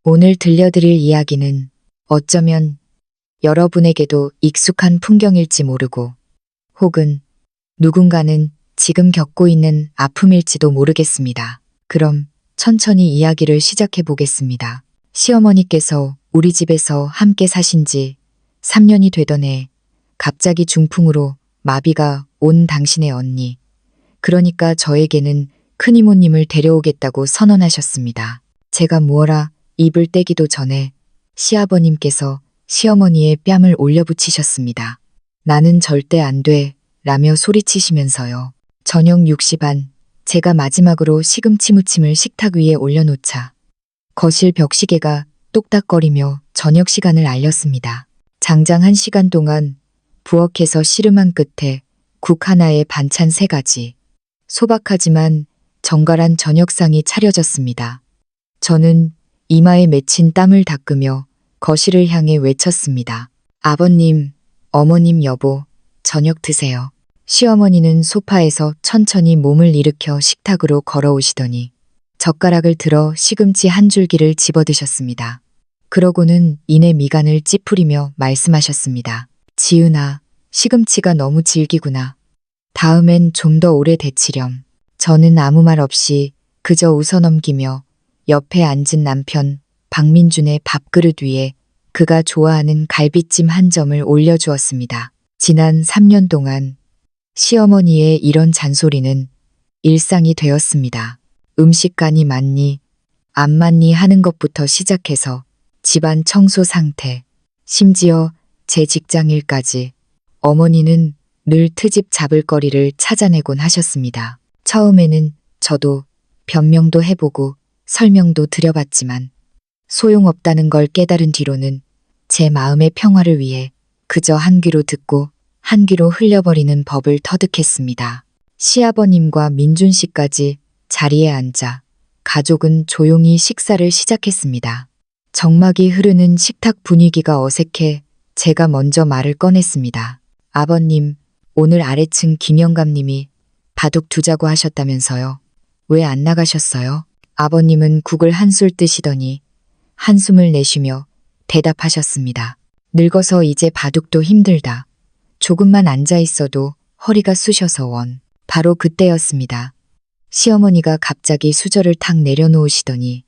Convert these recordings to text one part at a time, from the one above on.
오늘 들려드릴 이야기는 어쩌면 여러분에게도 익숙한 풍경일지 모르고 혹은 누군가는 지금 겪고 있는 아픔일지도 모르겠습니다. 그럼 천천히 이야기를 시작해 보겠습니다. 시어머니께서 우리 집에서 함께 사신 지 3년이 되던 해 갑자기 중풍으로 마비가 온 당신의 언니, 그러니까 저에게는 큰이모님을 데려오겠다고 선언하셨습니다. 제가 무어라 입을 떼기도 전에 시아버님께서 시어머니의 뺨을 올려붙이셨습니다. 나는 절대 안 돼 라며 소리치시면서요. 저녁 6시 반 제가 마지막으로 시금치 무침을 식탁 위에 올려놓자 거실 벽시계가 똑딱거리며 저녁 시간을 알렸습니다. 장장 1시간 동안 부엌에서 씨름한 끝에 국 하나에 반찬 3가지, 소박하지만 정갈한 저녁상이 차려졌습니다. 저는 이마에 맺힌 땀을 닦으며 거실을 향해 외쳤습니다. 아버님, 어머님 여보, 저녁 드세요. 시어머니는 소파에서 천천히 몸을 일으켜 식탁으로 걸어오시더니 젓가락을 들어 시금치 한 줄기를 집어드셨습니다. 그러고는 이내 미간을 찌푸리며 말씀하셨습니다. 지은아, 시금치가 너무 질기구나. 다음엔 좀 더 오래 데치렴. 저는 아무 말 없이 그저 웃어넘기며 옆에 앉은 남편 박민준의 밥그릇 위에 그가 좋아하는 갈비찜 한 점을 올려주었습니다. 지난 3년 동안 시어머니의 이런 잔소리는 일상이 되었습니다. 음식간이 맞니, 안 맞니 하는 것부터 시작해서 집안 청소 상태, 심지어 제 직장일까지 어머니는 늘 트집 잡을 거리를 찾아내곤 하셨습니다. 처음에는 저도 변명도 해보고 설명도 드려봤지만 소용없다는 걸 깨달은 뒤로는 제 마음의 평화를 위해 그저 한 귀로 듣고 한 귀로 흘려버리는 법을 터득했습니다. 시아버님과 민준 씨까지 자리에 앉아 가족은 조용히 식사를 시작했습니다. 정막이 흐르는 식탁 분위기가 어색해 제가 먼저 말을 꺼냈습니다. 아버님, 오늘 아래층 김영감님이 바둑 두자고 하셨다면서요. 왜 안 나가셨어요? 아버님은 국을 한술 뜨시더니 한숨을 내쉬며 대답하셨습니다. 늙어서 이제 바둑도 힘들다. 조금만 앉아 있어도 허리가 쑤셔서 원. 바로 그때였습니다. 시어머니가 갑자기 수저를 탁 내려놓으시더니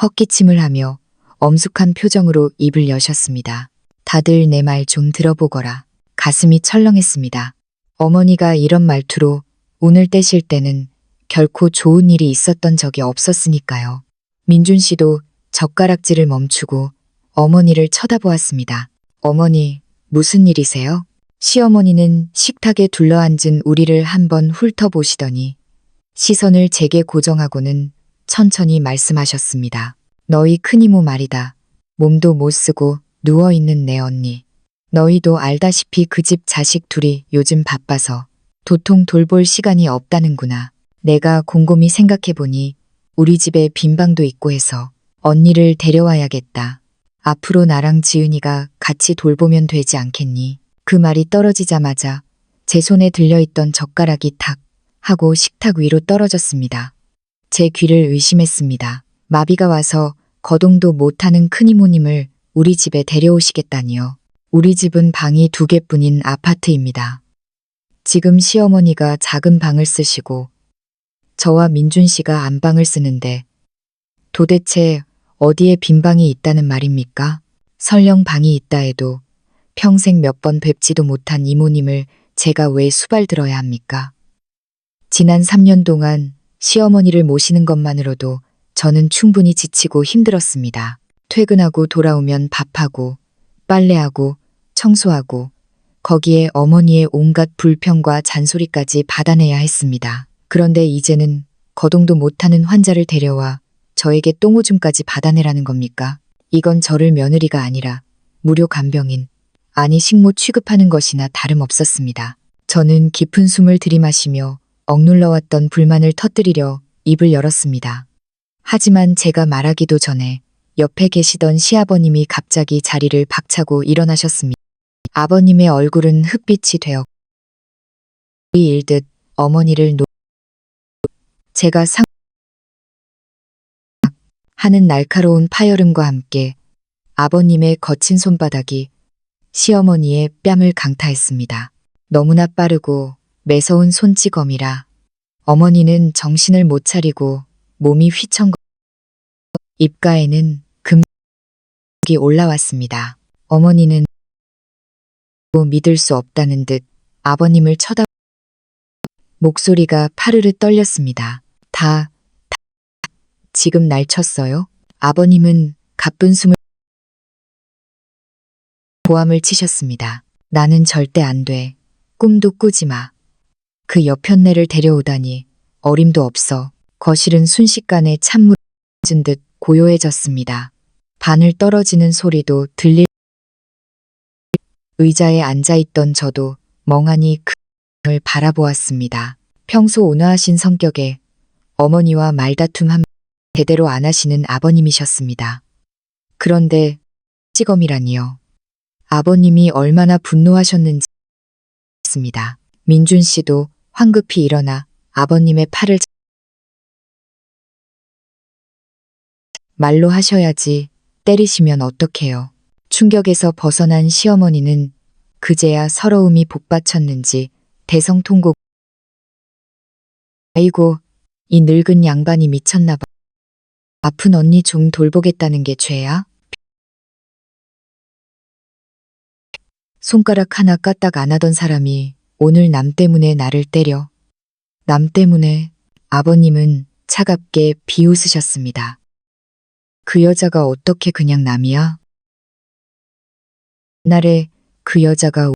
헛기침을 하며 엄숙한 표정으로 입을 여셨습니다. 다들 내 말 좀 들어보거라. 가슴이 철렁했습니다. 어머니가 이런 말투로 운을 떼실 때는 결코 좋은 일이 있었던 적이 없었으니까요. 민준 씨도 젓가락질을 멈추고 어머니를 쳐다보았습니다. 어머니, 무슨 일이세요? 시어머니는 식탁에 둘러앉은 우리를 한번 훑어보시더니 시선을 제게 고정하고는 천천히 말씀하셨습니다. 너희 큰이모 말이다. 몸도 못 쓰고 누워있는 내 언니. 너희도 알다시피 그 집 자식 둘이 요즘 바빠서 도통 돌볼 시간이 없다는구나. 내가 곰곰이 생각해보니 우리 집에 빈 방도 있고 해서 언니를 데려와야겠다. 앞으로 나랑 지은이가 같이 돌보면 되지 않겠니? 그 말이 떨어지자마자 제 손에 들려있던 젓가락이 탁 하고 식탁 위로 떨어졌습니다. 제 귀를 의심했습니다. 마비가 와서 거동도 못하는 큰이모님을 우리 집에 데려오시겠다니요. 우리 집은 방이 2개뿐인 아파트입니다. 지금 시어머니가 작은 방을 쓰시고 저와 민준 씨가 안방을 쓰는데 도대체 어디에 빈 방이 있다는 말입니까? 설령 방이 있다 해도 평생 몇 번 뵙지도 못한 이모님을 제가 왜 수발들어야 합니까? 지난 3년 동안 시어머니를 모시는 것만으로도 저는 충분히 지치고 힘들었습니다. 퇴근하고 돌아오면 밥하고 빨래하고 청소하고 거기에 어머니의 온갖 불평과 잔소리까지 받아내야 했습니다. 그런데 이제는 거동도 못하는 환자를 데려와 저에게 똥오줌까지 받아내라는 겁니까? 이건 저를 며느리가 아니라 무료 간병인, 아니 식모 취급하는 것이나 다름없었습니다. 저는 깊은 숨을 들이마시며 억눌러왔던 불만을 터뜨리려 입을 열었습니다. 하지만 제가 말하기도 전에 옆에 계시던 시아버님이 갑자기 자리를 박차고 일어나셨습니다. 아버님의 얼굴은 흑빛이 되어 일듯 어머니를 제가 하는 날카로운 파열음과 함께 아버님의 거친 손바닥이 시어머니의 뺨을 강타했습니다. 너무나 빠르고 매서운 손찌검이라 어머니는 정신을 못 차리고 몸이 휘청거 입가에는 금이 올라왔습니다. 어머니는 믿을 수 없다는 듯 아버님을 목소리가 파르르 떨렸습니다. 지금 날 쳤어요? 아버님은 가쁜 숨을 고함을 치셨습니다. 나는 절대 안 돼. 꿈도 꾸지 마. 그 여편네를 데려오다니 어림도 없어. 거실은 순식간에 찬물을 준 듯 고요해졌습니다. 바늘 떨어지는 소리도 들릴 의자에 앉아있던 저도 멍하니 그를 바라보았습니다. 평소 온화하신 성격에 어머니와 말다툼 한 제대로 안 하시는 아버님이셨습니다. 그런데 찌검이라니요. 아버님이 얼마나 분노하셨는지 습니다. 민준 씨도 황급히 일어나 아버님의 팔을 말로 하셔야지 때리시면 어떡해요. 충격에서 벗어난 시어머니는 그제야 서러움이 복받쳤는지 대성통곡 아이고 이 늙은 양반이 미쳤나 봐. 아픈 언니 좀 돌보겠다는 게 죄야? 손가락 하나 까딱 안 하던 사람이 오늘 남 때문에 나를 때려. 남 때문에 아버님은 차갑게 비웃으셨습니다. 그 여자가 어떻게 그냥 남이야? 옛날에 그 여자가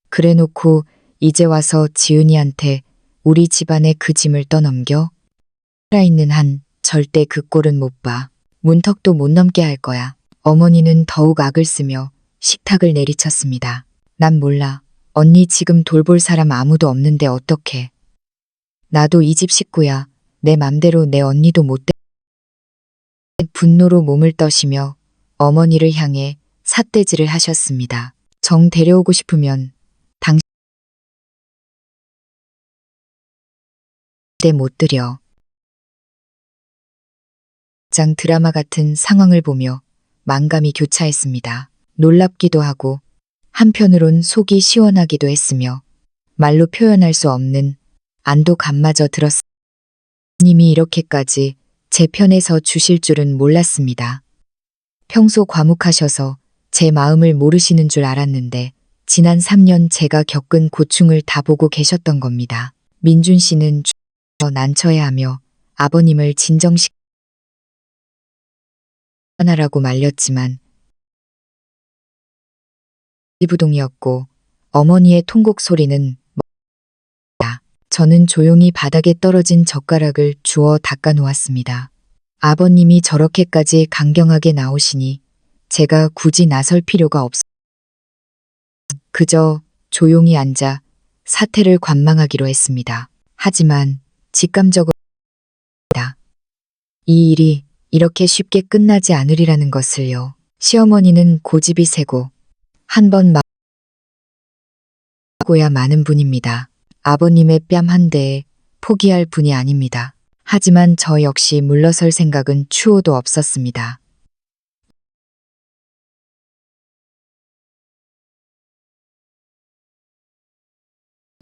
그래놓고 이제 와서 지은이한테 우리 집안의 그 짐을 떠넘겨? 살아있는 한 절대 그 꼴은 못 봐. 문턱도 못 넘게 할 거야. 어머니는 더욱 악을 쓰며 식탁을 내리쳤습니다. 난 몰라. 언니 지금 돌볼 사람 아무도 없는데 어떡해. 나도 이 집 식구야. 내 맘대로 내 언니도 못 분노로 몸을 떠시며 어머니를 향해 삿대질을 하셨습니다. 정 데려오고 싶으면 당신 못 들여. 장 드라마 같은 상황을 보며 만감이 교차했습니다. 놀랍기도 하고 한편으론 속이 시원하기도 했으며 말로 표현할 수 없는 안도감마저 들었습니다. 님이 이렇게까지 제 편에 서 주실 줄은 몰랐습니다. 평소 과묵하셔서 제 마음을 모르시는 줄 알았는데 지난 3년 제가 겪은 고충을 다 보고 계셨던 겁니다. 민준 씨는 난처해하며 아버님을 진정시키라고 말렸지만 부동이었고 어머니의 통곡 소리는 저는 조용히 바닥에 떨어진 젓가락을 주워 닦아 놓았습니다. 아버님이 저렇게까지 강경하게 나오시니 제가 굳이 나설 필요가 없어 그저 조용히 앉아 사태를 관망하기로 했습니다. 하지만 직감적으로 이 일이 이렇게 쉽게 끝나지 않으리라는 것을요. 시어머니는 고집이 세고 한 번 고야 많은 분입니다. 아버님의 뺨 한 대에 포기할 분이 아닙니다. 하지만 저 역시 물러설 생각은 추호도 없었습니다.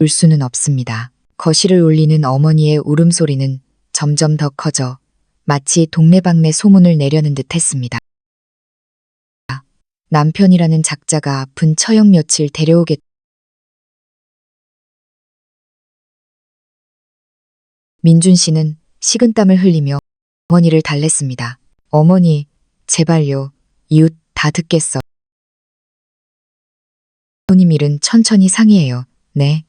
울 수는 없습니다. 거실을 울리는 어머니의 울음소리는 점점 더 커져 마치 동네방네 소문을 내려는 듯 했습니다. 남편이라는 작자가 아픈 처형 며칠 데려오겠다. 민준 씨는 식은땀을 흘리며 어머니를 달랬습니다. 어머니, 제발요. 이웃 다 듣겠어. 손님 일은 천천히 상의해요. 네.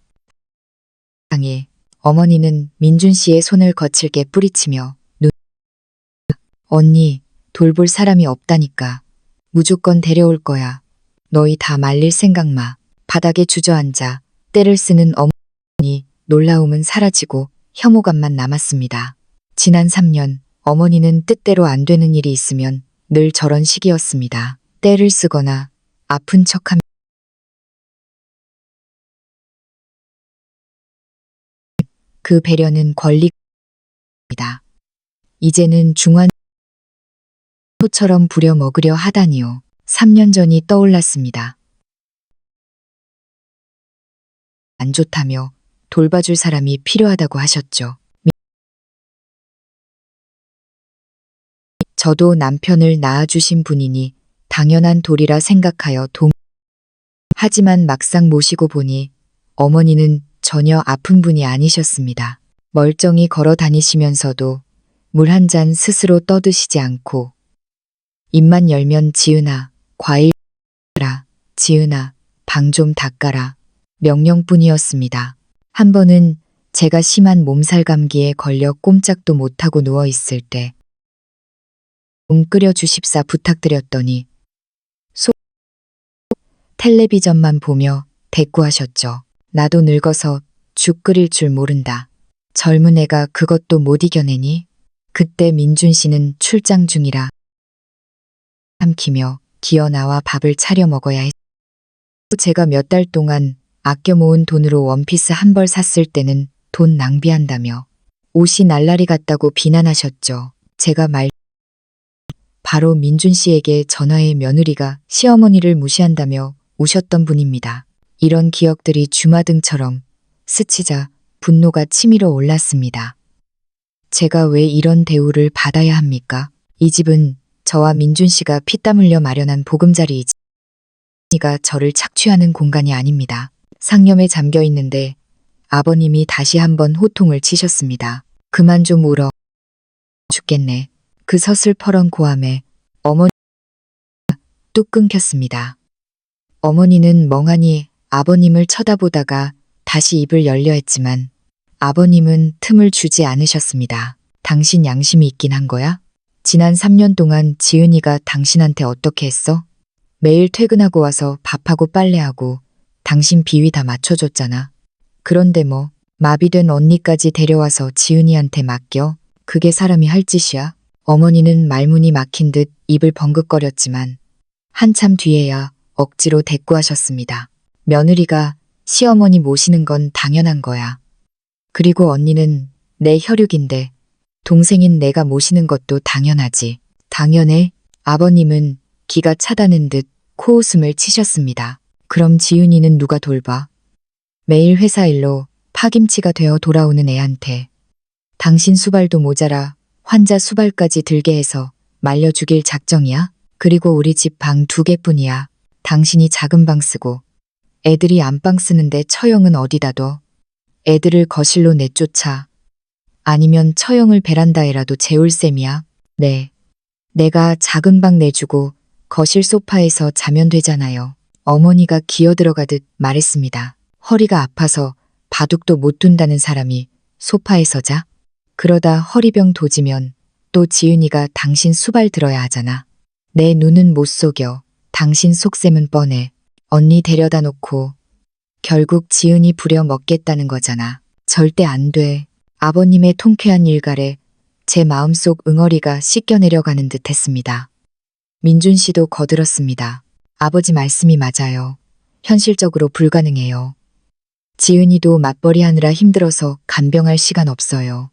상의. 어머니는 민준 씨의 손을 거칠게 뿌리치며 언니, 돌볼 사람이 없다니까. 무조건 데려올 거야. 너희 다 말릴 생각 마. 바닥에 주저앉아 때를 쓰는 어머니 놀라움은 사라지고 혐오감만 남았습니다. 지난 3년 어머니는 뜻대로 안 되는 일이 있으면 늘 저런 식이었습니다. 때를 쓰거나 아픈 척하며 그 배려는 권리입니다. 이제는 중환 소처럼 부려 먹으려 하다니요. 3년 전이 떠올랐습니다. 안 좋다며 돌봐줄 사람이 필요하다고 하셨죠. 저도 남편을 낳아주신 분이니 당연한 도리라 생각하여 하지만 막상 모시고 보니 어머니는 전혀 아픈 분이 아니셨습니다. 멀쩡히 걸어 다니시면서도 물 한 잔 스스로 떠드시지 않고 입만 열면 지은아, 과일 라, 지은아, 방 좀 닦아라. 명령뿐이었습니다. 한 번은 제가 심한 몸살 감기에 걸려 꼼짝도 못하고 누워있을 때 끓여 주십사 부탁드렸더니 텔레비전만 보며 대꾸하셨죠. 나도 늙어서 죽 끓일 줄 모른다. 젊은 애가 그것도 못 이겨내니? 그때 민준 씨는 출장 중이라 삼키며 기어 나와 밥을 차려 먹어야 했. 제가 몇 달 동안 아껴 모은 돈으로 원피스 한 벌 샀을 때는 돈 낭비한다며 옷이 날라리 같다고 비난하셨죠. 제가 바로 민준 씨에게 전화해 며느리가 시어머니를 무시한다며 우셨던 분입니다. 이런 기억들이 주마등처럼 스치자 분노가 치밀어 올랐습니다. 제가 왜 이런 대우를 받아야 합니까? 이 집은 저와 민준 씨가 피땀 흘려 마련한 보금자리이지 가 저를 착취하는 공간이 아닙니다. 상념에 잠겨 있는데 아버님이 다시 한번 호통을 치셨습니다. 그만 좀 울어. 죽겠네. 그 서슬퍼런 고함에 어머니 뚝 끊겼습니다. 어머니는 멍하니 아버님을 쳐다보다가 다시 입을 열려 했지만 아버님은 틈을 주지 않으셨습니다. 당신 양심이 있긴 한 거야? 지난 3년 동안 지은이가 당신한테 어떻게 했어? 매일 퇴근하고 와서 밥하고 빨래하고 당신 비위 다 맞춰줬잖아. 그런데 뭐 마비된 언니까지 데려와서 지은이한테 맡겨? 그게 사람이 할 짓이야? 어머니는 말문이 막힌 듯 입을 벙긋거렸지만 한참 뒤에야 억지로 대꾸하셨습니다. 며느리가 시어머니 모시는 건 당연한 거야. 그리고 언니는 내 혈육인데 동생인 내가 모시는 것도 당연하지. 당연해? 아버님은 기가 차다는 듯 코웃음을 치셨습니다. 그럼 지은이는 누가 돌봐? 매일 회사 일로 파김치가 되어 돌아오는 애한테 당신 수발도 모자라 환자 수발까지 들게 해서 말려 죽일 작정이야? 그리고 우리 집 방 2개뿐이야. 당신이 작은 방 쓰고 애들이 안방 쓰는데 처형은 어디다 둬? 애들을 거실로 내쫓아. 아니면 처형을 베란다에라도 재울 셈이야? 네. 내가 작은 방 내주고 거실 소파에서 자면 되잖아요. 어머니가 기어들어가듯 말했습니다. 허리가 아파서 바둑도 못 둔다는 사람이 소파에서 자? 그러다 허리병 도지면 또 지은이가 당신 수발 들어야 하잖아. 내 눈은 못 속여. 당신 속셈은 뻔해. 언니 데려다 놓고 결국 지은이 부려 먹겠다는 거잖아. 절대 안 돼. 아버님의 통쾌한 일갈에 제 마음속 응어리가 씻겨내려가는 듯 했습니다. 민준 씨도 거들었습니다. 아버지 말씀이 맞아요. 현실적으로 불가능해요. 지은이도 맞벌이 하느라 힘들어서 간병할 시간 없어요.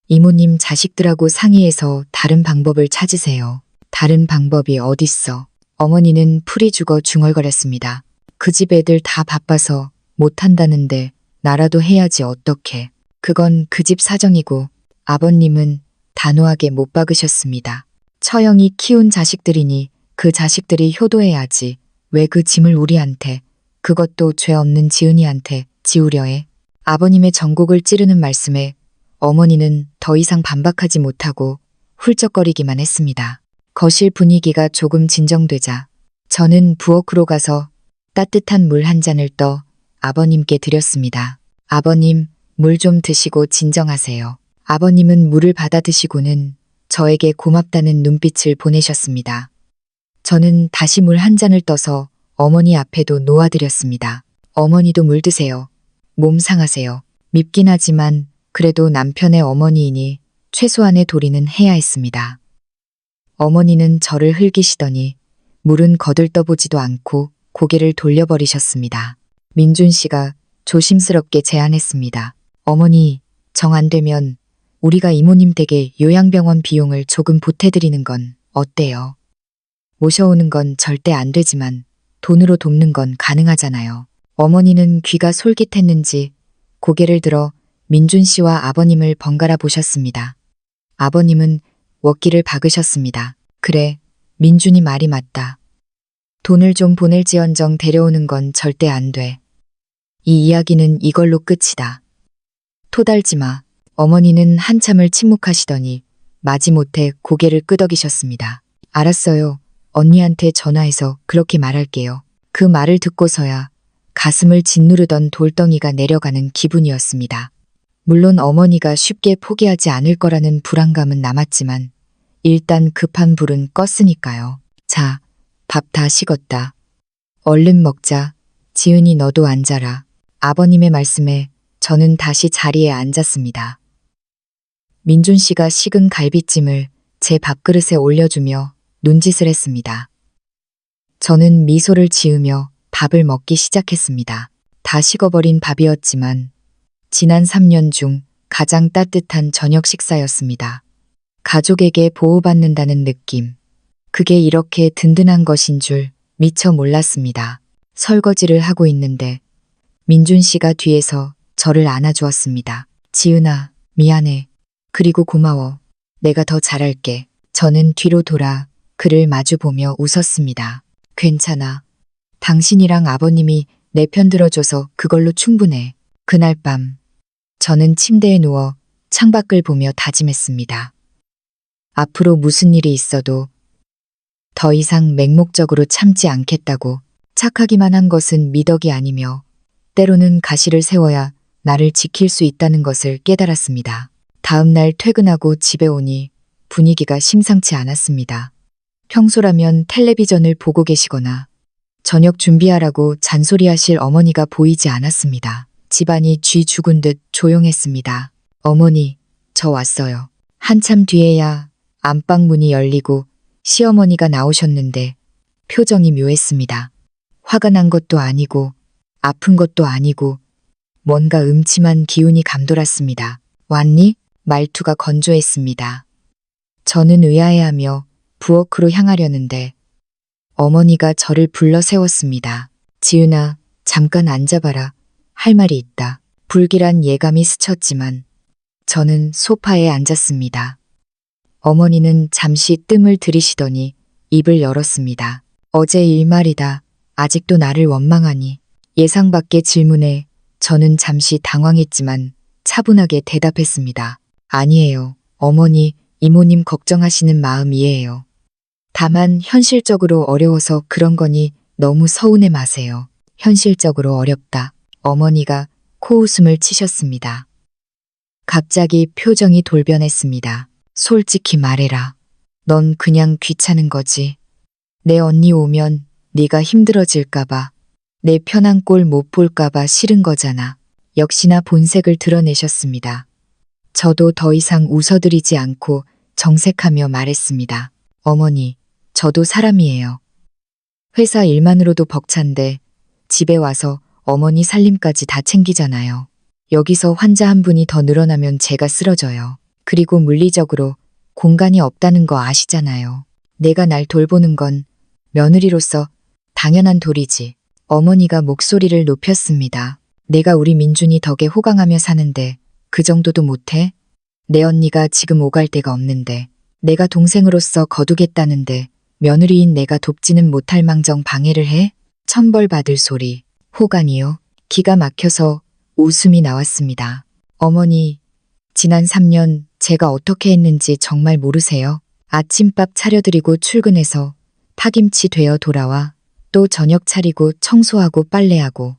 이모님 자식들하고 상의해서 다른 방법을 찾으세요. 다른 방법이 어딨어. 어머니는 풀이 죽어 중얼거렸습니다. 그 집 애들 다 바빠서 못한다는데 나라도 해야지 어떡해. 그건 그 집 사정이고 아버님은 단호하게 못 박으셨습니다. 처형이 키운 자식들이니 그 자식들이 효도해야지. 왜 그 짐을 우리한테, 그것도 죄 없는 지은이한테 지우려 해. 아버님의 전곡을 찌르는 말씀에 어머니는 더 이상 반박하지 못하고 훌쩍거리기만 했습니다. 거실 분위기가 조금 진정되자 저는 부엌으로 가서 따뜻한 물 한 잔을 떠 아버님께 드렸습니다. 아버님, 물 좀 드시고 진정하세요. 아버님은 물을 받아 드시고는 저에게 고맙다는 눈빛을 보내셨습니다. 저는 다시 물 한 잔을 떠서 어머니 앞에도 놓아드렸습니다. 어머니도 물 드세요. 몸 상하세요. 밉긴 하지만 그래도 남편의 어머니이니 최소한의 도리는 해야 했습니다. 어머니는 저를 흘기시더니 물은 거들떠보지도 않고 고개를 돌려버리셨습니다. 민준 씨가 조심스럽게 제안했습니다. 어머니, 정 안 되면 우리가 이모님 댁에 요양병원 비용을 조금 보태드리는 건 어때요? 모셔오는 건 절대 안 되지만 돈으로 돕는 건 가능하잖아요. 어머니는 귀가 솔깃했는지 고개를 들어 민준 씨와 아버님을 번갈아 보셨습니다. 아버님은 웍기를 박으셨습니다. 그래, 민준이 말이 맞다. 돈을 좀 보낼지언정 데려오는 건 절대 안 돼. 이 이야기는 이걸로 끝이다. 토달지 마. 어머니는 한참을 침묵하시더니 마지못해 고개를 끄덕이셨습니다. 알았어요. 언니한테 전화해서 그렇게 말할게요. 그 말을 듣고서야 가슴을 짓누르던 돌덩이가 내려가는 기분이었습니다. 물론 어머니가 쉽게 포기하지 않을 거라는 불안감은 남았지만 일단 급한 불은 껐으니까요. 자, 밥 다 식었다. 얼른 먹자. 지은이 너도 앉아라. 아버님의 말씀에 저는 다시 자리에 앉았습니다. 민준 씨가 식은 갈비찜을 제 밥그릇에 올려주며 눈짓을 했습니다. 저는 미소를 지으며 밥을 먹기 시작했습니다. 다 식어버린 밥이었지만 지난 3년 중 가장 따뜻한 저녁 식사였습니다. 가족에게 보호받는다는 느낌. 그게 이렇게 든든한 것인 줄 미처 몰랐습니다. 설거지를 하고 있는데 민준 씨가 뒤에서 저를 안아주었습니다. 지은아, 미안해. 그리고 고마워. 내가 더 잘할게. 저는 뒤로 돌아 그를 마주보며 웃었습니다. 괜찮아. 당신이랑 아버님이 내 편 들어줘서 그걸로 충분해. 그날 밤 저는 침대에 누워 창밖을 보며 다짐했습니다. 앞으로 무슨 일이 있어도 더 이상 맹목적으로 참지 않겠다고. 착하기만 한 것은 미덕이 아니며 때로는 가시를 세워야 나를 지킬 수 있다는 것을 깨달았습니다. 다음 날 퇴근하고 집에 오니 분위기가 심상치 않았습니다. 평소라면 텔레비전을 보고 계시거나 저녁 준비하라고 잔소리하실 어머니가 보이지 않았습니다. 집안이 쥐 죽은 듯 조용했습니다. 어머니, 저 왔어요. 한참 뒤에야 안방 문이 열리고 시어머니가 나오셨는데 표정이 묘했습니다. 화가 난 것도 아니고 아픈 것도 아니고 뭔가 음침한 기운이 감돌았습니다. 왔니? 말투가 건조했습니다. 저는 의아해하며 부엌으로 향하려는데 어머니가 저를 불러 세웠습니다. 지은아, 잠깐 앉아봐라. 할 말이 있다. 불길한 예감이 스쳤지만 저는 소파에 앉았습니다. 어머니는 잠시 뜸을 들이시더니 입을 열었습니다. 어제 일말이다. 아직도 나를 원망하니. 예상 밖의 질문에 저는 잠시 당황했지만 차분하게 대답했습니다. 아니에요. 어머니, 이모님 걱정하시는 마음 이해해요. 다만 현실적으로 어려워서 그런 거니 너무 서운해 마세요. 현실적으로 어렵다. 어머니가 코웃음을 치셨습니다. 갑자기 표정이 돌변했습니다. 솔직히 말해라. 넌 그냥 귀찮은 거지. 내 언니 오면 네가 힘들어질까봐, 내 편한 꼴 못 볼까봐 싫은 거잖아. 역시나 본색을 드러내셨습니다. 저도 더 이상 웃어드리지 않고 정색하며 말했습니다. 어머니, 저도 사람이에요. 회사 일만으로도 벅찬데 집에 와서 어머니 살림까지 다 챙기잖아요. 여기서 환자 한 분이 더 늘어나면 제가 쓰러져요. 그리고 물리적으로 공간이 없다는 거 아시잖아요. 내가 날 돌보는 건 며느리로서 당연한 도리지. 어머니가 목소리를 높였습니다. 내가 우리 민준이 덕에 호강하며 사는데 그 정도도 못해? 내 언니가 지금 오갈 데가 없는데 내가 동생으로서 거두겠다는데 며느리인 내가 돕지는 못할 망정 방해를 해? 천벌받을 소리. 호강이요? 기가 막혀서 웃음이 나왔습니다. 어머니, 지난 3년 제가 어떻게 했는지 정말 모르세요? 아침밥 차려드리고 출근해서 파김치 되어 돌아와 또 저녁 차리고 청소하고 빨래하고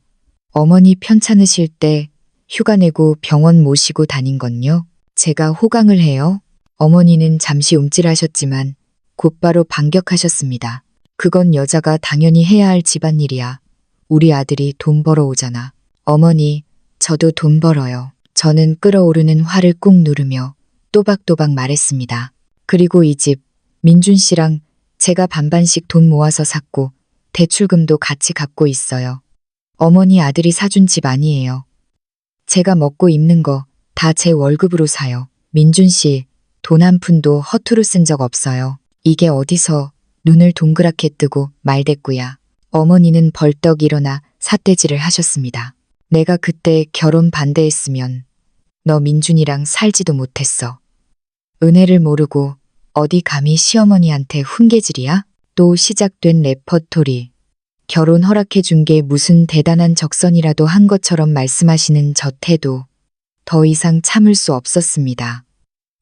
어머니 편찮으실 때 휴가 내고 병원 모시고 다닌 건요? 제가 호강을 해요? 어머니는 잠시 움찔하셨지만 곧바로 반격하셨습니다. 그건 여자가 당연히 해야 할 집안일이야. 우리 아들이 돈 벌어 오잖아. 어머니, 저도 돈 벌어요. 저는 끓어오르는 화를 꾹 누르며 또박또박 말했습니다. 그리고 이 집, 민준 씨랑 제가 반반씩 돈 모아서 샀고 대출금도 같이 갚고 있어요. 어머니 아들이 사준 집 아니에요. 제가 먹고 입는 거 다 제 월급으로 사요. 민준 씨, 돈 한 푼도 허투루 쓴 적 없어요. 이게 어디서 눈을 동그랗게 뜨고 말대꾸야. 어머니는 벌떡 일어나 삿대질을 하셨습니다. 내가 그때 결혼 반대했으면 너 민준이랑 살지도 못했어. 은혜를 모르고 어디 감히 시어머니한테 훈계질이야? 또 시작된 레퍼토리. 결혼 허락해 준 게 무슨 대단한 적선이라도 한 것처럼 말씀하시는 저 태도. 더 이상 참을 수 없었습니다.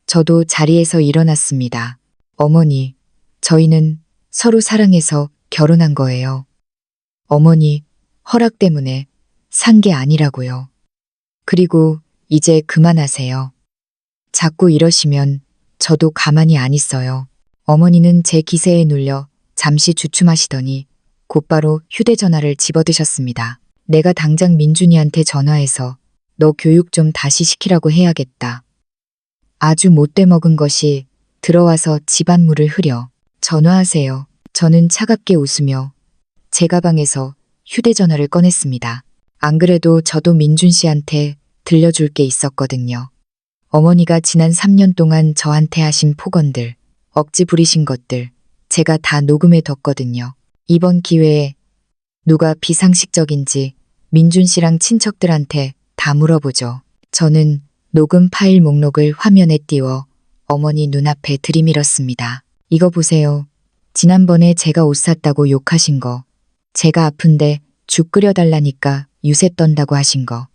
저도 자리에서 일어났습니다. 어머니, 저희는 서로 사랑해서 결혼한 거예요. 어머니, 허락 때문에 산 게 아니라고요. 그리고 이제 그만하세요. 자꾸 이러시면 저도 가만히 안 있어요. 어머니는 제 기세에 눌려 잠시 주춤하시더니 곧바로 휴대전화를 집어드셨습니다. 내가 당장 민준이한테 전화해서 너 교육 좀 다시 시키라고 해야겠다. 아주 못돼 먹은 것이 들어와서 집안물을 흐려. 전화하세요. 저는 차갑게 웃으며 제 가방에서 휴대전화를 꺼냈습니다. 안 그래도 저도 민준 씨한테 들려줄 게 있었거든요. 어머니가 지난 3년 동안 저한테 하신 폭언들, 억지 부리신 것들 제가 다 녹음해 뒀거든요. 이번 기회에 누가 비상식적인지 민준 씨랑 친척들한테 다 물어보죠. 저는 녹음 파일 목록을 화면에 띄워 어머니 눈앞에 들이밀었습니다. 이거 보세요. 지난번에 제가 옷 샀다고 욕하신 거, 제가 아픈데 죽 끓여달라니까 유세 떤다고 하신 거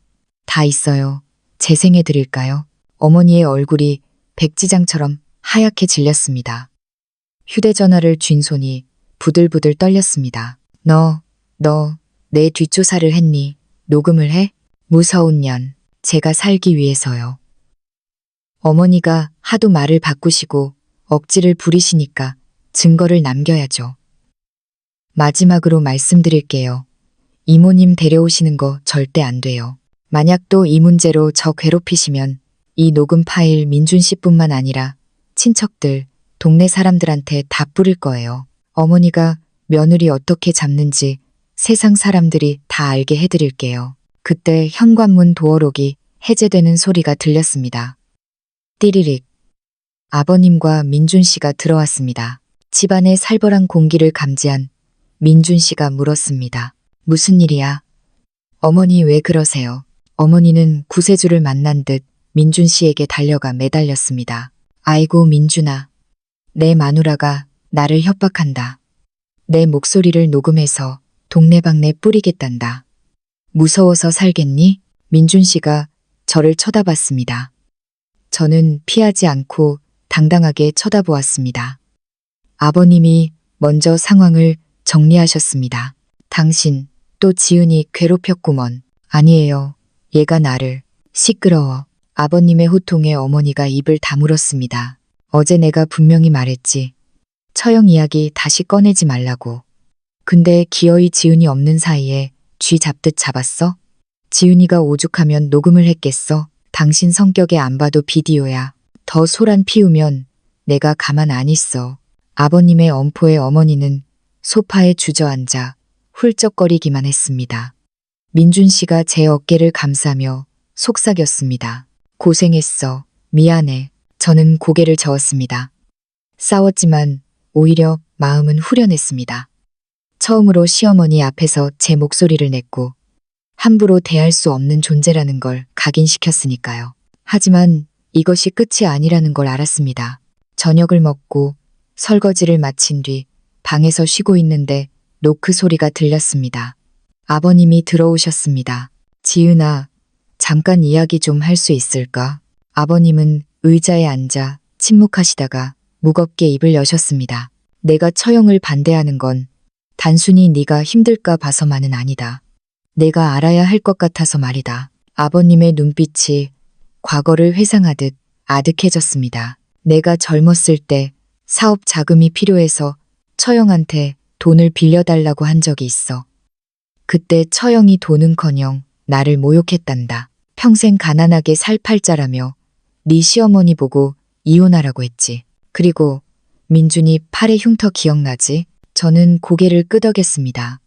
다 있어요. 재생해 드릴까요? 어머니의 얼굴이 백지장처럼 하얗게 질렸습니다. 휴대전화를 쥔 손이 부들부들 떨렸습니다. 너 내 뒷조사를 했니? 녹음을 해? 무서운 년. 제가 살기 위해서요. 어머니가 하도 말을 바꾸시고 억지를 부리시니까 증거를 남겨야죠. 마지막으로 말씀드릴게요. 이모님 데려오시는 거 절대 안 돼요. 만약 또 이 문제로 저 괴롭히시면 이 녹음 파일 민준 씨뿐만 아니라 친척들, 동네 사람들한테 다 뿌릴 거예요. 어머니가 며느리 어떻게 잡는지 세상 사람들이 다 알게 해드릴게요. 그때 현관문 도어록이 해제되는 소리가 들렸습니다. 띠리릭. 아버님과 민준 씨가 들어왔습니다. 집안의 살벌한 공기를 감지한 민준 씨가 물었습니다. 무슨 일이야? 어머니 왜 그러세요? 어머니는 구세주를 만난 듯 민준 씨에게 달려가 매달렸습니다. 아이고 민준아. 내 마누라가 나를 협박한다. 내 목소리를 녹음해서 동네방네 뿌리겠단다. 무서워서 살겠니? 민준 씨가 저를 쳐다봤습니다. 저는 피하지 않고 당당하게 쳐다보았습니다. 아버님이 먼저 상황을 정리하셨습니다. 당신 또 지은이 괴롭혔구먼. 아니에요. 얘가 나를. 시끄러워. 아버님의 호통에 어머니가 입을 다물었습니다. 어제 내가 분명히 말했지. 처형 이야기 다시 꺼내지 말라고. 근데 기어이 지은이 없는 사이에 쥐 잡듯 잡았어? 지은이가 오죽하면 녹음을 했겠어? 당신 성격에 안 봐도 비디오야. 더 소란 피우면 내가 가만 안 있어. 아버님의 엄포에 어머니는 소파에 주저앉아 훌쩍거리기만 했습니다. 민준 씨가 제 어깨를 감싸며 속삭였습니다. 고생했어. 미안해. 저는 고개를 저었습니다. 싸웠지만 오히려 마음은 후련했습니다. 처음으로 시어머니 앞에서 제 목소리를 냈고 함부로 대할 수 없는 존재라는 걸 각인시켰으니까요. 하지만 이것이 끝이 아니라는 걸 알았습니다. 저녁을 먹고 설거지를 마친 뒤 방에서 쉬고 있는데 노크 소리가 들렸습니다. 아버님이 들어오셨습니다. 지은아, 잠깐 이야기 좀 할 수 있을까? 아버님은 의자에 앉아 침묵하시다가 무겁게 입을 여셨습니다. 내가 처형을 반대하는 건 단순히 네가 힘들까 봐서만은 아니다. 내가 알아야 할 것 같아서 말이다. 아버님의 눈빛이 과거를 회상하듯 아득해졌습니다. 내가 젊었을 때 사업 자금이 필요해서 처형한테 돈을 빌려달라고 한 적이 있어. 그때 처형이 돈은커녕 나를 모욕했단다. 평생 가난하게 살 팔자라며 네 시어머니 보고 이혼하라고 했지. 그리고 민준이 팔의 흉터 기억나지? 저는 고개를 끄덕였습니다.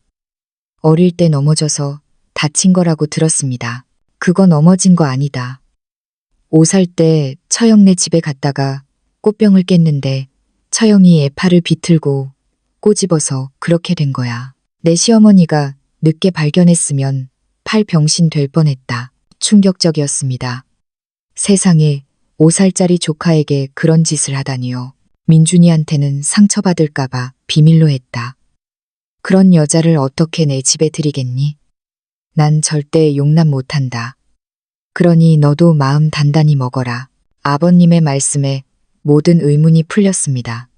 어릴 때 넘어져서 다친 거라고 들었습니다. 그거 넘어진 거 아니다. 5살 때 처형네 집에 갔다가 꽃병을 깼는데 처형이 애팔을 비틀고 꼬집어서 그렇게 된 거야. 내 시어머니가 늦게 발견했으면 팔 병신 될 뻔했다. 충격적이었습니다. 세상에 5살짜리 조카에게 그런 짓을 하다니요. 민준이한테는 상처받을까봐 비밀로 했다. 그런 여자를 어떻게 내 집에 들이겠니? 난 절대 용납 못한다. 그러니 너도 마음 단단히 먹어라. 아버님의 말씀에 모든 의문이 풀렸습니다.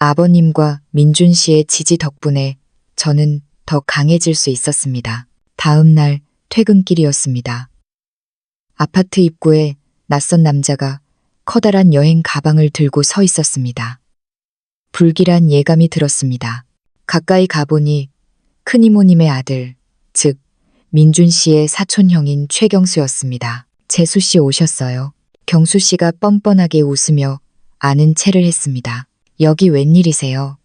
아버님과 민준 씨의 지지 덕분에 저는 더 강해질 수 있었습니다. 다음 날 퇴근길이었습니다. 아파트 입구에 낯선 남자가 커다란 여행 가방을 들고 서 있었습니다. 불길한 예감이 들었습니다. 가까이 가보니 큰이모님의 아들, 즉 민준 씨의 사촌형인 최경수였습니다. 재수 씨 오셨어요. 경수 씨가 뻔뻔하게 웃으며 아는 체를 했습니다. 여기 웬일이세요?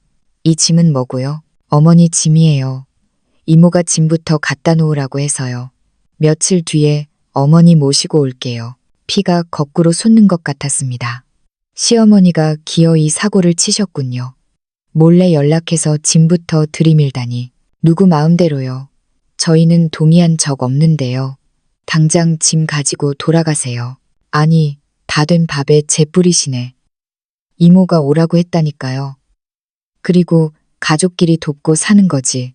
이 짐은 뭐고요? 어머니 짐이에요. 이모가 짐부터 갖다 놓으라고 해서요. 며칠 뒤에 어머니 모시고 올게요. 피가 거꾸로 솟는 것 같았습니다. 시어머니가 기어이 사고를 치셨군요. 몰래 연락해서 짐부터 들이밀다니. 누구 마음대로요. 저희는 동의한 적 없는데요. 당장 짐 가지고 돌아가세요. 아니, 다 된 밥에 재 뿌리시네. 이모가 오라고 했다니까요. 그리고 가족끼리 돕고 사는 거지.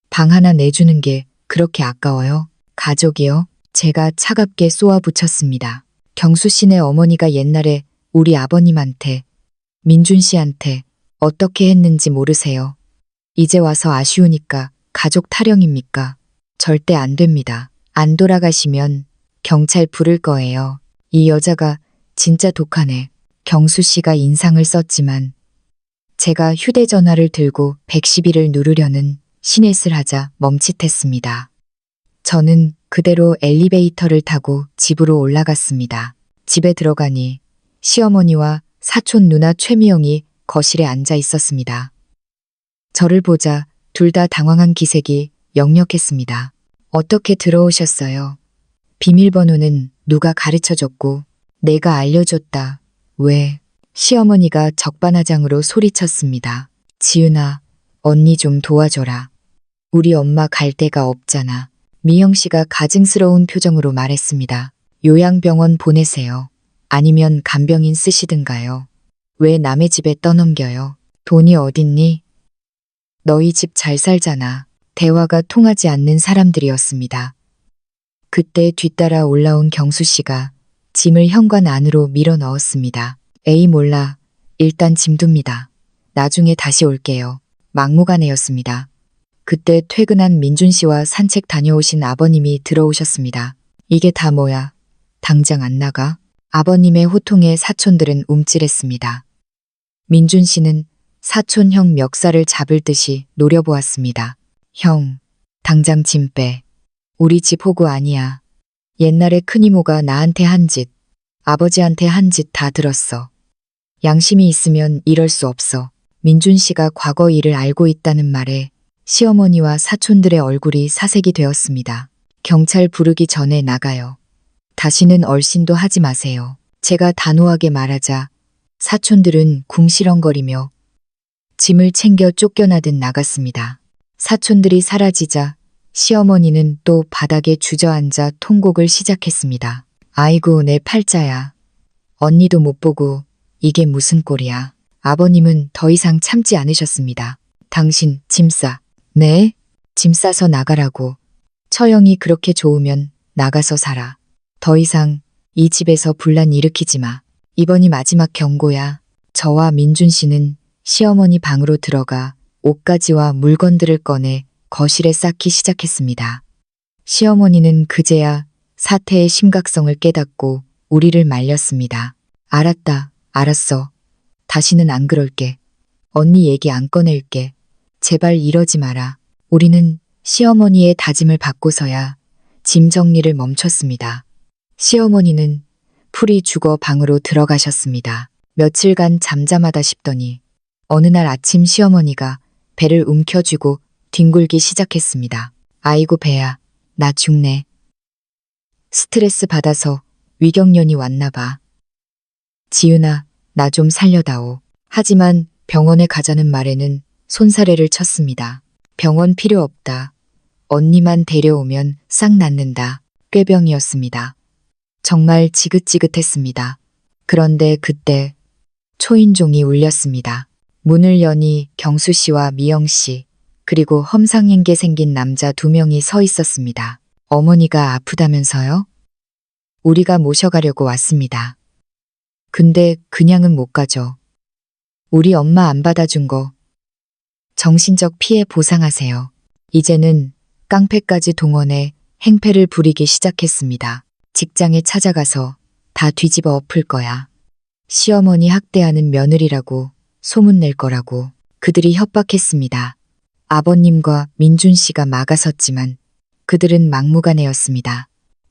방 하나 내주는 게 그렇게 아까워요? 가족이요? 제가 차갑게 쏘아붙였습니다. 경수 씨네 어머니가 옛날에 우리 아버님한테, 민준 씨한테 어떻게 했는지 모르세요. 이제 와서 아쉬우니까 가족 타령입니까? 절대 안 됩니다. 안 돌아가시면 경찰 부를 거예요. 이 여자가 진짜 독하네. 경수 씨가 인상을 썼지만 제가 휴대전화를 들고 112를 누르려는 시넷을 하자 멈칫했습니다. 저는 그대로 엘리베이터를 타고 집으로 올라갔습니다. 집에 들어가니 시어머니와 사촌 누나 최미영이 거실에 앉아 있었습니다. 저를 보자 둘 다 당황한 기색이 역력했습니다. 어떻게 들어오셨어요? 비밀번호는 누가 가르쳐줬고 내가 알려줬다. 왜? 시어머니가 적반하장으로 소리쳤습니다. 지은아, 언니 좀 도와줘라. 우리 엄마 갈 데가 없잖아. 미영 씨가 가증스러운 표정으로 말했습니다. 요양병원 보내세요. 아니면 간병인 쓰시든가요. 왜 남의 집에 떠넘겨요? 돈이 어딨니? 너희 집 잘 살잖아. 대화가 통하지 않는 사람들이었습니다. 그때 뒤따라 올라온 경수 씨가 짐을 현관 안으로 밀어 넣었습니다. 에이 몰라. 일단 짐 둡니다. 나중에 다시 올게요. 막무가내였습니다. 그때 퇴근한 민준 씨와 산책 다녀오신 아버님이 들어오셨습니다. 이게 다 뭐야? 당장 안 나가? 아버님의 호통에 사촌들은 움찔했습니다. 민준 씨는 사촌 형 멱살을 잡을 듯이 노려보았습니다. 형, 당장 짐 빼. 우리 집 호구 아니야. 옛날에 큰이모가 나한테 한 짓, 아버지한테 한 짓 다 들었어. 양심이 있으면 이럴 수 없어. 민준 씨가 과거 일을 알고 있다는 말에 시어머니와 사촌들의 얼굴이 사색이 되었습니다. 경찰 부르기 전에 나가요. 다시는 얼씬도 하지 마세요. 제가 단호하게 말하자 사촌들은 궁시렁거리며 짐을 챙겨 쫓겨나듯 나갔습니다. 사촌들이 사라지자 시어머니는 또 바닥에 주저앉아 통곡을 시작했습니다. 아이고 내 팔자야. 언니도 못 보고 이게 무슨 꼴이야. 아버님은 더 이상 참지 않으셨습니다. 당신 짐 싸. 네? 짐 싸서 나가라고. 처형이 그렇게 좋으면 나가서 살아. 더 이상 이 집에서 분란 일으키지 마. 이번이 마지막 경고야. 저와 민준 씨는 시어머니 방으로 들어가 옷가지와 물건들을 꺼내 거실에 쌓기 시작했습니다. 시어머니는 그제야 사태의 심각성을 깨닫고 우리를 말렸습니다. 알았다, 알았어. 다시는 안 그럴게. 언니 얘기 안 꺼낼게. 제발 이러지 마라. 우리는 시어머니의 다짐을 받고서야 짐 정리를 멈췄습니다. 시어머니는 풀이 죽어 방으로 들어가셨습니다. 며칠간 잠잠하다 싶더니 어느 날 아침 시어머니가 배를 움켜쥐고 뒹굴기 시작했습니다. 아이고 배야, 나 죽네. 스트레스 받아서 위경련이 왔나 봐. 지윤아, 나 좀 살려다오. 하지만 병원에 가자는 말에는 손사래를 쳤습니다. 병원 필요 없다. 언니만 데려오면 싹 낫는다. 꾀병이었습니다. 정말 지긋지긋했습니다. 그런데 그때 초인종이 울렸습니다. 문을 여니 경수 씨와 미영 씨, 그리고 험상궂게 생긴 남자 2명이 서 있었습니다. 어머니가 아프다면서요? 우리가 모셔가려고 왔습니다. 근데 그냥은 못 가죠. 우리 엄마 안 받아준 거 정신적 피해 보상하세요. 이제는 깡패까지 동원해 행패를 부리기 시작했습니다. 직장에 찾아가서 다 뒤집어 엎을 거야. 시어머니 학대하는 며느리라고 소문낼 거라고 그들이 협박했습니다. 아버님과 민준 씨가 막아섰지만 그들은 막무가내였습니다.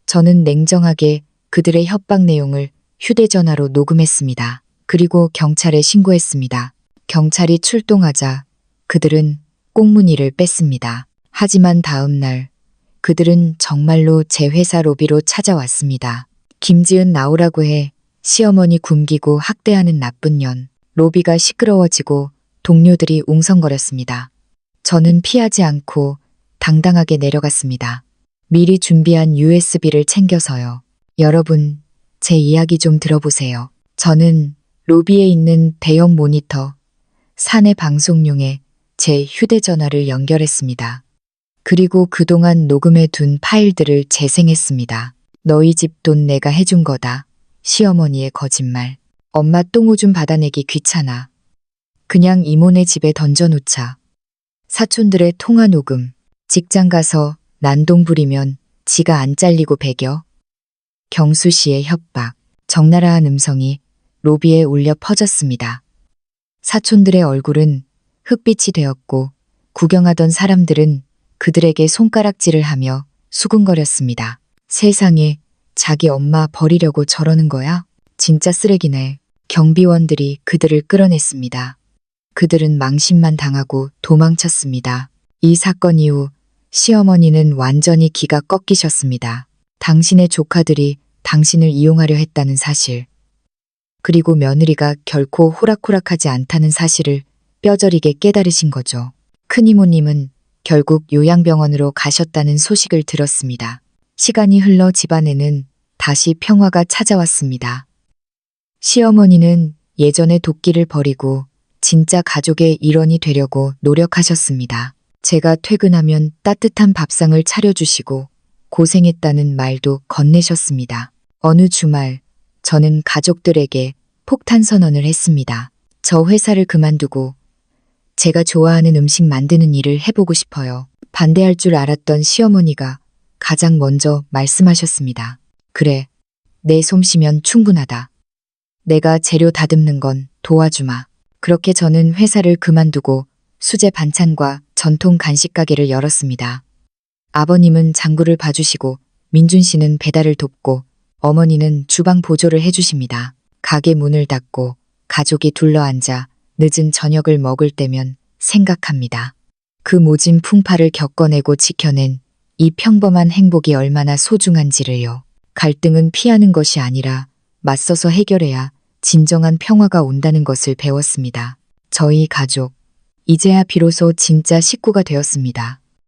저는 냉정하게 그들의 협박 내용을 휴대전화로 녹음했습니다. 그리고 경찰에 신고했습니다. 경찰이 출동하자 그들은 꽁무니를 뺐습니다. 하지만 다음 날 그들은 정말로 제 회사 로비로 찾아왔습니다. 김지은 나오라고 해. 시어머니 굶기고 학대하는 나쁜 년. 로비가 시끄러워지고 동료들이 웅성거렸습니다. 저는 피하지 않고 당당하게 내려갔습니다. 미리 준비한 USB를 챙겨서요. 여러분, 제 이야기 좀 들어보세요. 저는 로비에 있는 대형 모니터, 사내 방송용에 제 휴대전화를 연결했습니다. 그리고 그동안 녹음해 둔 파일들을 재생했습니다. 너희 집 돈 내가 해준 거다. 시어머니의 거짓말. 엄마 똥오줌 받아내기 귀찮아. 그냥 이모네 집에 던져놓자. 사촌들의 통화 녹음. 직장 가서 난동 부리면 지가 안 잘리고 배겨. 경수 씨의 협박. 적나라한 음성이 로비에 울려 퍼졌습니다. 사촌들의 얼굴은 흑빛이 되었고 구경하던 사람들은 그들에게 손가락질을 하며 수군거렸습니다. 세상에, 자기 엄마 버리려고 저러는 거야? 진짜 쓰레기네. 경비원들이 그들을 끌어냈습니다. 그들은 망신만 당하고 도망쳤습니다. 이 사건 이후 시어머니는 완전히 기가 꺾이셨습니다. 당신의 조카들이 당신을 이용하려 했다는 사실, 그리고 며느리가 결코 호락호락하지 않다는 사실을 뼈저리게 깨달으신 거죠. 큰이모님은 결국 요양병원으로 가셨다는 소식을 들었습니다. 시간이 흘러 집안에는 다시 평화가 찾아왔습니다. 시어머니는 예전의 도끼를 버리고 진짜 가족의 일원이 되려고 노력하셨습니다. 제가 퇴근하면 따뜻한 밥상을 차려주시고 고생했다는 말도 건네셨습니다. 어느 주말 저는 가족들에게 폭탄 선언을 했습니다. 저 회사를 그만두고 제가 좋아하는 음식 만드는 일을 해보고 싶어요. 반대할 줄 알았던 시어머니가 가장 먼저 말씀하셨습니다. 그래, 내 솜씨면 충분하다. 내가 재료 다듬는 건 도와주마. 그렇게 저는 회사를 그만두고 수제 반찬과 전통 간식 가게를 열었습니다. 아버님은 장구를 봐주시고 민준 씨는 배달을 돕고 어머니는 주방 보조를 해주십니다. 가게 문을 닫고 가족이 둘러앉아 늦은 저녁을 먹을 때면 생각합니다. 그 모진 풍파를 겪어내고 지켜낸 이 평범한 행복이 얼마나 소중한지를요. 갈등은 피하는 것이 아니라 맞서서 해결해야 진정한 평화가 온다는 것을 배웠습니다. 저희 가족, 이제야 비로소 진짜 식구가 되었습니다.